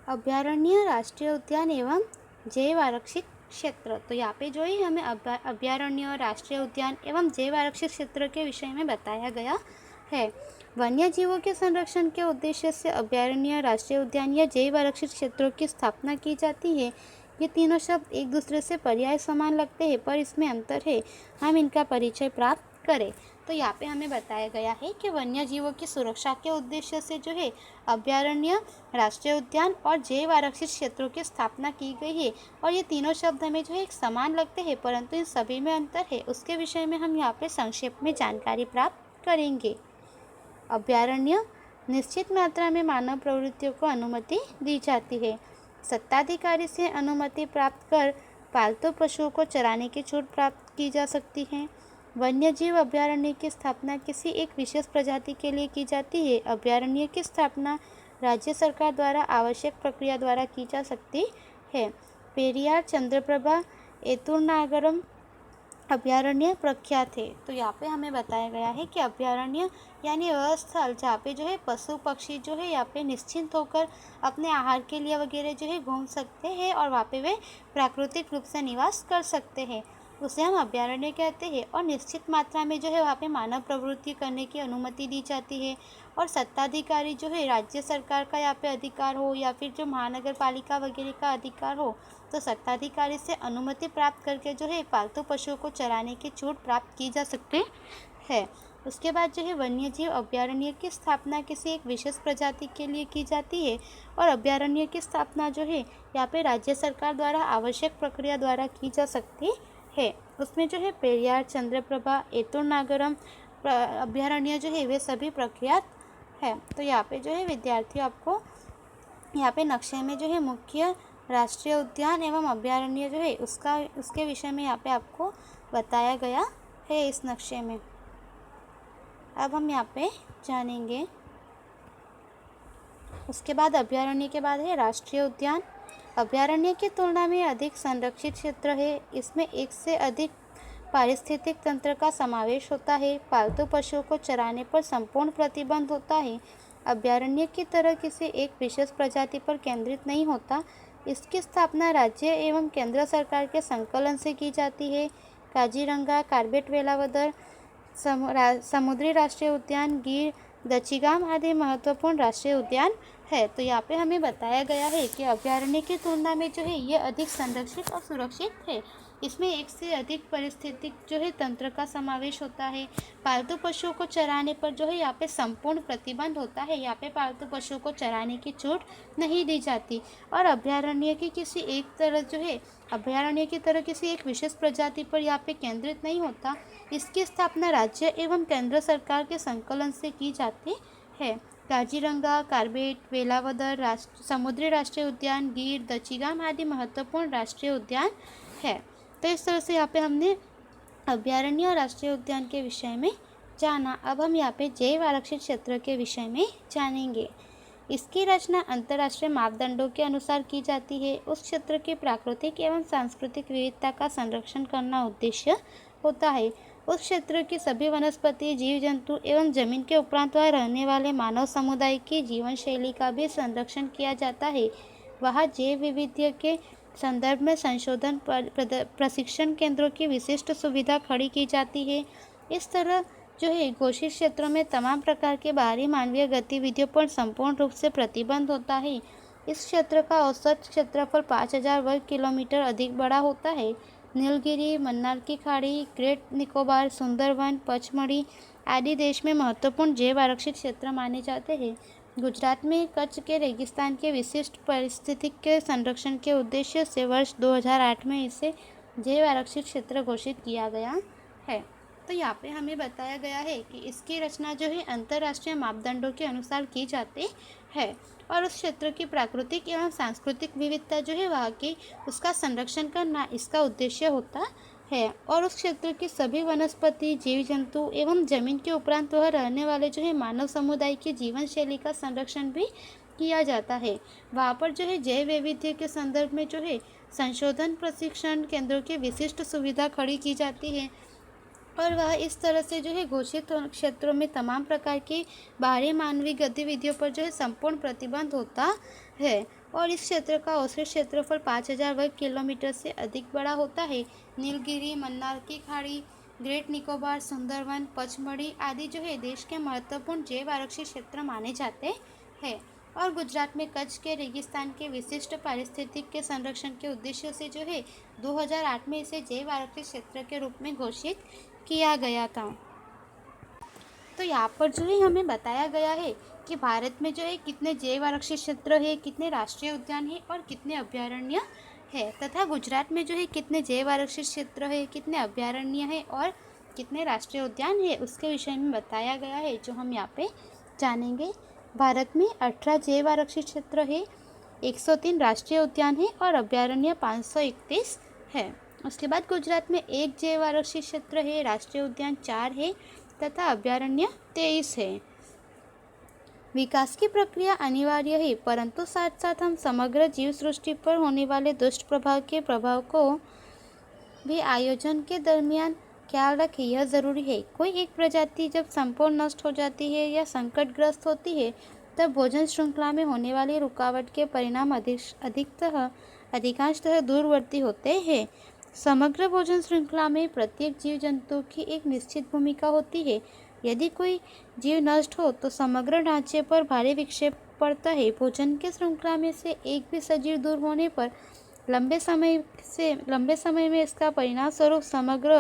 अभयारण्य, राष्ट्रीय उद्यान एवं जैव आरक्षित क्षेत्र। तो यहाँ पे जो है हमें अभयारण्य, राष्ट्रीय उद्यान एवं जैव आरक्षित क्षेत्र के विषय में बताया गया है। वन्य जीवों के संरक्षण के उद्देश्य से अभयारण्य, राष्ट्रीय उद्यान या जैव आरक्षित क्षेत्रों की स्थापना की जाती है। ये तीनों शब्द एक दूसरे से पर्याय समान लगते हैं, पर इसमें अंतर है। हम इनका परिचय प्राप्त करें। तो यहाँ पे हमें बताया गया है कि वन्य जीवों की सुरक्षा के उद्देश्य से जो है अभयारण्य, राष्ट्रीय उद्यान और जैव आरक्षित क्षेत्रों की स्थापना की गई है। और ये तीनों शब्द हमें जो है एक समान लगते हैं, परंतु इन सभी में अंतर है। उसके विषय में हम यहाँ पे संक्षेप में जानकारी प्राप्त करेंगे। अभयारण्य, निश्चित मात्रा में मानव प्रवृत्तियों को अनुमति दी जाती है। सत्ताधिकारी से अनुमति प्राप्त कर पालतू पशुओं को चराने की छूट प्राप्त की जा सकती है। वन्यजीव अभयारण्य की स्थापना किसी एक विशेष प्रजाति के लिए की जाती है। अभयारण्य की स्थापना राज्य सरकार द्वारा आवश्यक प्रक्रिया द्वारा की जा सकती है। पेरियार, चंद्रप्रभा, एतुरनागरम अभयारण्य प्रख्यात है। तो यहाँ पे हमें बताया गया है कि अभयारण्य यानी वह स्थल जहाँ पे जो है पशु पक्षी जो है यहाँ पे निश्चिंत होकर अपने आहार के लिए वगैरह जो है घूम सकते हैं और वहाँ पे वे प्राकृतिक रूप से निवास कर सकते हैं, उसे हम अभयारण्य कहते हैं। और निश्चित मात्रा में जो है वहाँ पे मानव प्रवृत्ति करने की अनुमति दी जाती है। और सत्ताधिकारी जो है राज्य सरकार का यहाँ पे अधिकार हो या फिर जो महानगर पालिका वगैरह का अधिकार हो, तो सत्ताधिकारी से अनुमति प्राप्त करके जो है पालतू पशुओं को चराने की छूट प्राप्त की जा सकती है। उसके बाद जो है वन्यजीव अभयारण्य की स्थापना किसी एक विशेष प्रजाति के लिए की जाती है। और अभयारण्य की स्थापना जो है यहाँ पे राज्य सरकार द्वारा आवश्यक प्रक्रिया द्वारा की जा सकती है। उसमें जो है पेरियार, चंद्रप्रभा, एतुरनागरम अभयारण्य जो है वे सभी प्रख्यात है। तो यहाँ पे जो है विद्यार्थियों आपको यहाँ पे नक्शे में जो है मुख्य राष्ट्रीय उद्यान एवं अभयारण्य जो है उसके विषय में यहाँ पे आपको बताया गया है इस नक्शे में। अब हम यहाँ पे जानेंगे। उसके बाद अभयारण्य के बाद है राष्ट्रीय उद्यान। अभयारण्य की तुलना में अधिक संरक्षित क्षेत्र है। इसमें एक से अधिक पारिस्थितिक तंत्र का समावेश होता है। पालतू पशुओं को चराने पर संपूर्ण प्रतिबंध होता है। अभयारण्य की तरह किसी एक विशेष प्रजाति पर केंद्रित नहीं होता। इसकी स्थापना राज्य एवं केंद्र सरकार के संकलन से की जाती है। काजीरंगा, कार्बेट, वेलावदर, समुद्री राष्ट्रीय उद्यान, गिर, दचिगाम आदि महत्वपूर्ण राष्ट्रीय उद्यान है। तो यहाँ पे हमें बताया गया है कि अभयारण्य की तुलना में जो है ये अधिक संरक्षित और सुरक्षित है। इसमें एक से अधिक पारिस्थितिक जो है तंत्र का समावेश होता है। पालतू पशुओं को चराने पर जो है यहाँ पे संपूर्ण प्रतिबंध होता है। यहाँ पे पालतू पशुओं को चराने की छूट नहीं दी जाती। और अभयारण्य की किसी एक तरह जो है अभयारण्य की तरह किसी एक विशेष प्रजाति पर यहाँ पे केंद्रित नहीं होता। इसकी स्थापना राज्य एवं केंद्र सरकार के संकलन से की जाती है। काजीरंगा, कार्बेट, वेलावदर, समुद्री राष्ट्रीय उद्यान, गिर, दचिगाम आदि महत्वपूर्ण राष्ट्रीय उद्यान है। तो इस तरह से यहाँ पे हमने अभयारण्य और राष्ट्रीय उद्यान के विषय में जाना। अब हम यहाँ पे जैव आरक्षित क्षेत्र के विषय में जानेंगे। इसकी रचना अंतर्राष्ट्रीय मापदंडों के अनुसार की जाती है। उस क्षेत्र की प्राकृतिक एवं सांस्कृतिक विविधता का संरक्षण करना उद्देश्य होता है। उस क्षेत्र की सभी वनस्पति, जीव जंतु एवं जमीन के उपरांत वहाँ रहने वाले मानव समुदाय की जीवन शैली का भी संरक्षण किया जाता है। वहाँ जैव विविधता के संदर्भ में संशोधन प्रशिक्षण केंद्रों की विशिष्ट सुविधा खड़ी की जाती है। इस तरह जो है घोषित क्षेत्रों में तमाम प्रकार के बाहरी मानवीय गतिविधियों पर संपूर्ण रूप से प्रतिबंध होता है। इस क्षेत्र का औसत क्षेत्रफल 5000 वर्ग किलोमीटर अधिक बड़ा होता है। नीलगिरी, मन्नार की खाड़ी, ग्रेट निकोबार, सुंदरवन, पचमढ़ी आदि देश में महत्वपूर्ण जैव आरक्षित क्षेत्र माने जाते हैं। गुजरात में कच्छ के रेगिस्तान के विशिष्ट पारिस्थितिक के संरक्षण के उद्देश्य से वर्ष 2008 में इसे जैव आरक्षित क्षेत्र घोषित किया गया है। तो यहाँ पे हमें बताया गया है कि इसकी रचना जो है अंतर्राष्ट्रीय मापदंडों के अनुसार की जाती है और उस क्षेत्र की प्राकृतिक एवं सांस्कृतिक विविधता जो है वहाँ की उसका संरक्षण करना इसका उद्देश्य होता है। और उस क्षेत्र की सभी वनस्पति, जीव जंतु एवं जमीन के उपरांत वह रहने वाले जो है मानव समुदाय की जीवन शैली का संरक्षण भी किया जाता है। वहाँ पर जो है जैव वैविध्य के संदर्भ में जो है संशोधन प्रशिक्षण केंद्रों की विशिष्ट सुविधा खड़ी की जाती है। और वह इस तरह से जो है घोषित क्षेत्रों में तमाम प्रकार की बाहरी मानवीय गतिविधियों पर जो है संपूर्ण प्रतिबंध होता है। और इस क्षेत्र का औसत क्षेत्रफल 5000 वर्ग किलोमीटर से अधिक बड़ा होता है। नीलगिरी, मन्नार की खाड़ी, ग्रेट निकोबार, सुंदरवन, पचमढ़ी आदि जो है देश के महत्वपूर्ण जैव आरक्षित क्षेत्र माने जाते हैं। और गुजरात में कच्छ के रेगिस्तान के विशिष्ट पारिस्थितिक के संरक्षण के उद्देश्य से जो है 2008 में इसे जैव आरक्षित क्षेत्र के रूप में घोषित किया गया था। तो यहाँ पर जो है हमें बताया गया है कि भारत में जो है कितने जैव आरक्षित क्षेत्र है, कितने राष्ट्रीय उद्यान है और कितने अभयारण्य है, तथा गुजरात में जो है कितने जैव आरक्षित क्षेत्र है, कितने अभयारण्य है और कितने राष्ट्रीय उद्यान है, उसके विषय में बताया गया है, जो हम यहाँ पे जानेंगे। भारत में 18 जैव आरक्षित क्षेत्र है, 103 राष्ट्रीय उद्यान है और अभयारण्य 531 है। उसके बाद गुजरात में 1 जैव आरक्षित क्षेत्र है, राष्ट्रीय उद्यान 4 है तथा अभयारण्य 23 है। विकास की प्रक्रिया अनिवार्य है, परंतु साथ साथ हम समग्र जीव सृष्टि पर होने वाले दुष्ट प्रभाव के प्रभाव को भी आयोजन के दरमियान ख्याल रखें, यह जरूरी है। कोई एक प्रजाति जब संपूर्ण नष्ट हो जाती है या संकटग्रस्त होती है, तब भोजन श्रृंखला में होने वाली रुकावट के परिणाम अधिकांशतः दूरवर्ती होते हैं। समग्र भोजन श्रृंखला में प्रत्येक जीव जंतु की एक निश्चित भूमिका होती है। यदि कोई जीव नष्ट हो तो समग्र ढांचे पर भारी विक्षेप पड़ता है। भोजन के श्रृंखला में से एक भी सजीव दूर होने पर लंबे समय में इसका परिणाम स्वरूप समग्र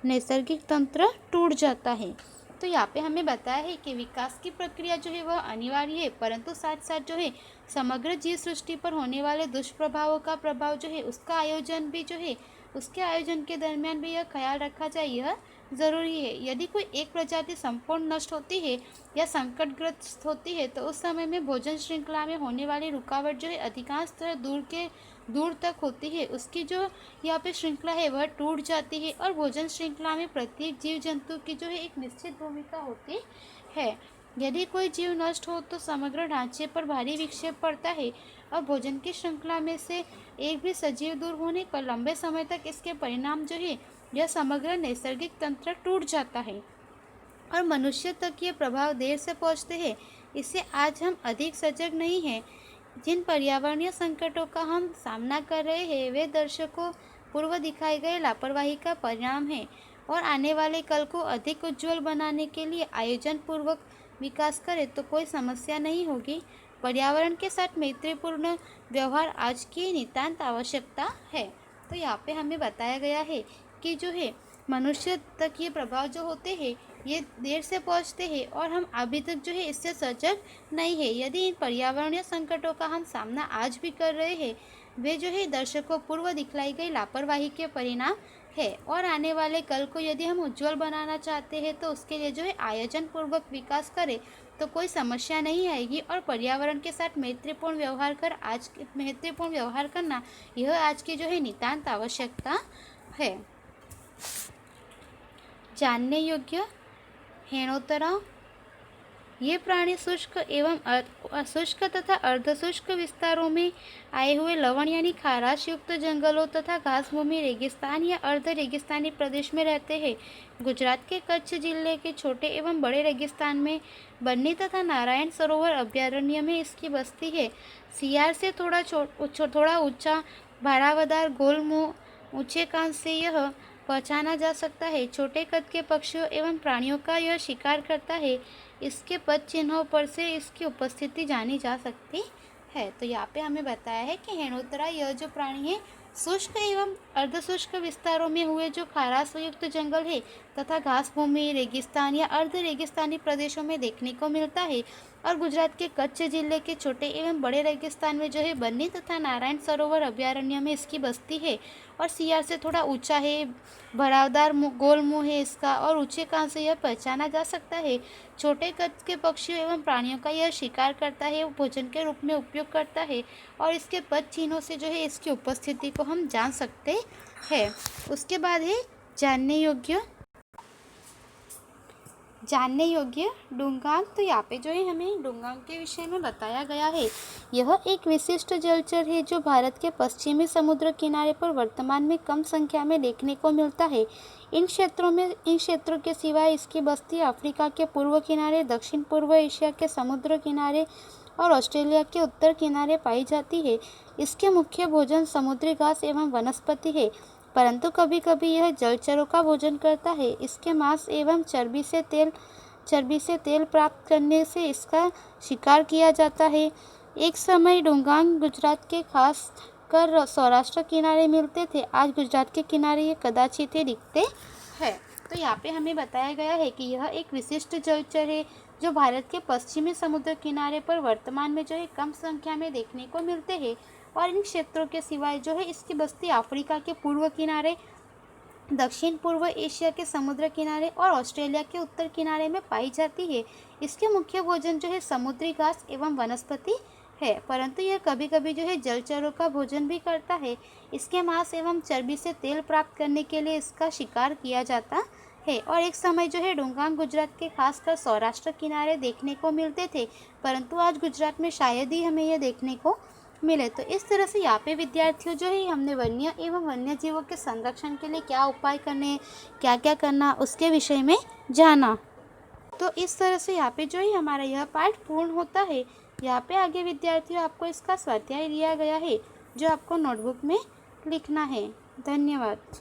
नैसर्गिक तंत्र टूट जाता है। तो यहाँ पे हमें बताया है कि विकास की प्रक्रिया जो है वह अनिवार्य है, परंतु साथ साथ जो है समग्र जीव सृष्टि पर होने वाले दुष्प्रभावों का प्रभाव जो है उसका आयोजन भी जो है उसके आयोजन के दरमियान भी यह ख्याल रखा जाए, यह ज़रूरी है। यदि कोई एक प्रजाति संपूर्ण नष्ट होती है या संकटग्रस्त होती है तो उस समय में भोजन श्रृंखला में होने वाली रुकावट जो है अधिकांशतः दूर तक होती है। उसकी जो यहाँ पे श्रृंखला है वह टूट जाती है और भोजन श्रृंखला में प्रत्येक जीव जंतु की जो है एक निश्चित भूमिका होती है। यदि कोई जीव नष्ट हो तो समग्र ढांचे पर भारी विक्षेप पड़ता है और भोजन की श्रृंखला में से एक भी सजीव दूर होने पर लंबे समय तक इसके परिणाम जो है यह समग्र नैसर्गिक तंत्र टूट जाता है और मनुष्य तक ये प्रभाव देर से पहुंचते हैं। इससे आज हम अधिक सजग नहीं हैं। जिन पर्यावरणीय संकटों का हम सामना कर रहे हैं वे दर्शकों पूर्व दिखाए गए लापरवाही का परिणाम है और आने वाले कल को अधिक उज्जवल बनाने के लिए आयोजन पूर्वक विकास करें तो कोई समस्या नहीं होगी। पर्यावरण के साथ मैत्रीपूर्ण व्यवहार आज की नितांत आवश्यकता है। तो यहाँ पे हमें बताया गया है कि जो है मनुष्य तक ये प्रभाव जो होते हैं ये देर से पहुँचते हैं और हम अभी तक जो है इससे सजग नहीं है। यदि इन पर्यावरणीय संकटों का हम सामना आज भी कर रहे हैं वे जो है दर्शकों पूर्व दिखलाई गई लापरवाही के परिणाम है और आने वाले कल को यदि हम उज्जवल बनाना चाहते हैं तो उसके लिए जो है आयोजन पूर्वक विकास करें तो कोई समस्या नहीं आएगी। और पर्यावरण के साथ मैत्रीपूर्ण व्यवहार करना यह आज की जो है नितांत आवश्यकता है। जानने योग्य हेणोतरा ये प्राणी शुष्क एवं शुष्क तथा अर्धशुष्क विस्तारों में आए हुए लवण यानी खाराश युक्त जंगलों तथा घासभूमि रेगिस्तान या अर्ध रेगिस्तानी प्रदेश में रहते हैं। गुजरात के कच्छ जिले के छोटे एवं बड़े रेगिस्तान में बन्नी तथा नारायण सरोवर अभयारण्य में इसकी बस्ती है। सियार से थोड़ा ऊंचा भारावदार गोल मुंह ऊंचे कान से यह पहचाना जा सकता है। छोटे कद के पक्षियों एवं प्राणियों का यह शिकार करता है। इसके पद चिन्हों पर से इसकी उपस्थिति जानी जा सकती है। तो यहाँ पे हमें बताया है कि हेणोतरा यह जो प्राणी है शुष्क एवं अर्धशुष्क विस्तारों में हुए जो खाराश युक्त जंगल है तथा घास भूमि रेगिस्तान या अर्ध रेगिस्तानी प्रदेशों में देखने को मिलता है। और गुजरात के कच्छ जिले के छोटे एवं बड़े रेगिस्तान में जो है बन्नी तथा नारायण सरोवर अभयारण्य में इसकी बस्ती है। और सियार से थोड़ा ऊंचा है, भरावदार गोल मुंह है इसका और ऊंचे कान से यह पहचाना जा सकता है। छोटे कद के पक्षियों एवं प्राणियों का यह शिकार करता है, भोजन के रूप में उपयोग करता है और इसके पद चिन्हों से जो है इसकी उपस्थिति को हम जान सकते हैं। उसके बाद है जानने योग्य जानने योग्य डुंगांग, तो यहाँ पे जो है हमें डुंगांग के विषय में बताया गया है। यह एक विशिष्ट जलचर है जो भारत के पश्चिमी समुद्र किनारे पर वर्तमान में कम संख्या में देखने को मिलता है। इन क्षेत्रों के सिवाय इसकी बस्ती अफ्रीका के पूर्व किनारे, दक्षिण पूर्व एशिया के समुद्र किनारे और ऑस्ट्रेलिया के उत्तर किनारे पाई जाती है। इसके मुख्य भोजन समुद्री घास एवं वनस्पति है, परंतु कभी कभी यह जलचरों का भोजन करता है। इसके मांस एवं चर्बी से तेल प्राप्त करने से इसका शिकार किया जाता है। एक समय डुंगांग गुजरात के खास कर सौराष्ट्र किनारे मिलते थे। आज गुजरात के किनारे ये कदाचित ही दिखते हैं। तो यहाँ पे हमें बताया गया है कि यह एक विशिष्ट जलचर है जो भारत के पश्चिमी समुद्र किनारे पर वर्तमान में जो है कम संख्या में देखने को मिलते हैं और इन क्षेत्रों के सिवाय जो है इसकी बस्ती अफ्रीका के पूर्व किनारे, दक्षिण पूर्व एशिया के समुद्र किनारे और ऑस्ट्रेलिया के उत्तर किनारे में पाई जाती है। इसके मुख्य भोजन जो है समुद्री घास एवं वनस्पति है, परंतु यह कभी कभी जो है जलचरों का भोजन भी करता है। इसके मांस एवं चर्बी से तेल प्राप्त करने के लिए इसका शिकार किया जाता है। और एक समय जो है डुंगांग गुजरात के खासकर सौराष्ट्र किनारे देखने को मिलते थे, परंतु आज गुजरात में शायद ही हमें यह देखने को मिले। तो इस तरह से यहाँ पे विद्यार्थियों जो है हमने वन्य एवं वन्य जीवों के संरक्षण के लिए क्या उपाय करने, क्या क्या करना, उसके विषय में जाना। तो इस तरह से यहाँ पे जो है हमारा यह पाठ पूर्ण होता है। यहाँ पे आगे विद्यार्थियों आपको इसका स्वाध्याय दिया गया है जो आपको नोटबुक में लिखना है। धन्यवाद।